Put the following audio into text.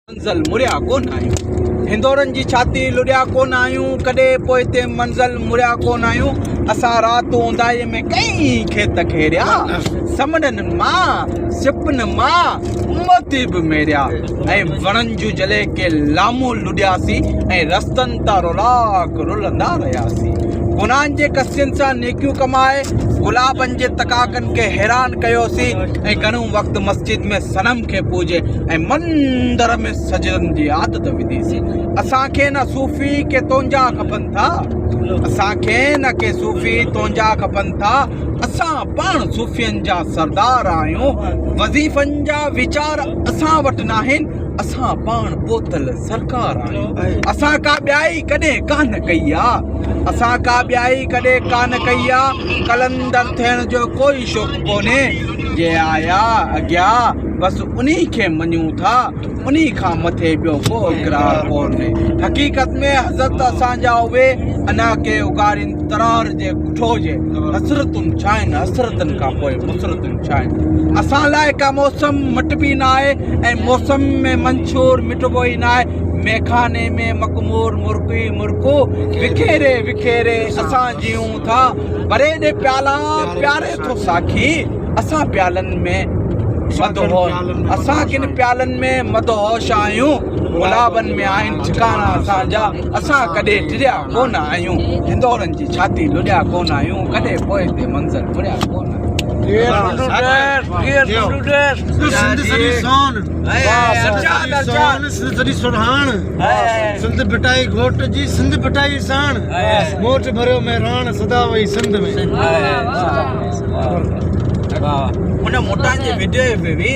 मंज़िल मुड़िया कोन आहियूं, हिंदोरनि जी छाती लुड़िया कोन आहियूं, कॾहिं पोइ हिते मंज़िल मुड़िया कोन आहियूं। असां राति ऊंदाईअ में कई खेत खेड़िया, समंडनि मां सिपनि मां मोती बि मेरिया, ऐं वणनि जूं जले के लामूं लुॾियासीं ऐं रस्तनि तां रोलाक रुलंदा रहियासीं। गुनाहनि जे कसियनि सां नेकियूं कमाए गुलाबनि जे तकाकनि खे हैरान कयोसीं ऐं घणो वक़्तु मस्जिद में सनम खे पूजे ऐं मंदर में सजदनि जी आदत विधीसीं। असांखे न सूफ़ी के तोंजा खपनि था, असांखे न के सूफ़ी तोंजा खपनि था, असां पाण सूफ़ियनि जा सरदार आहियूं। वज़ीफ़नि जा वीचार असां वटि न आहिनि, असां पाण बोतल सरकार आहियूं। असां का ॿियाई कॾहिं कान कई आहे, असां का ॿियाई कॾहिं कान कई आहे। कलंदर थियण जो कोई शौक़ु कोन्हे, जे आया अॻियां बसि उन्ही खे मञूं था, उन्ही खां मथे ॿियो को इक़रार कोन्हे। हक़ीक़त में हज़रत असांजा उहे अञा के उगारिन तरार जे कुठो जे हसरतुनि छा आहिनि, हसरतनि खां पोइ मुसरतुनि छा आहिनि। असां लाइ का मौसम मटबी न आहे ऐं मौसम में मंशूर मिटबो ई न आहे। मेखाने में मकमूर मुर्गी मुर्गो विखेरे विखेरे असां जियूं था, बरे दे प्याला प्यारे थो साखी। असां प्यालनि में मदहोश, असां किन प्यालनि में मदहोश आहियूं। गुलाबनि में आहिनि ठिकाना असांजा, असां कॾहिं टिरिया कोन आहियूं। हिंदोरनि जी छाती लुॾिया कोन आहियूं, कॾहिं पोइ ते मंज़िल मुड़िया कोन आहियूं। सिंध बिटाई घोट जी, सिंध बिटाई साण, मोट भरियो महिरान सदा वही सिंध में। उन मोटा जे वीडियो में भी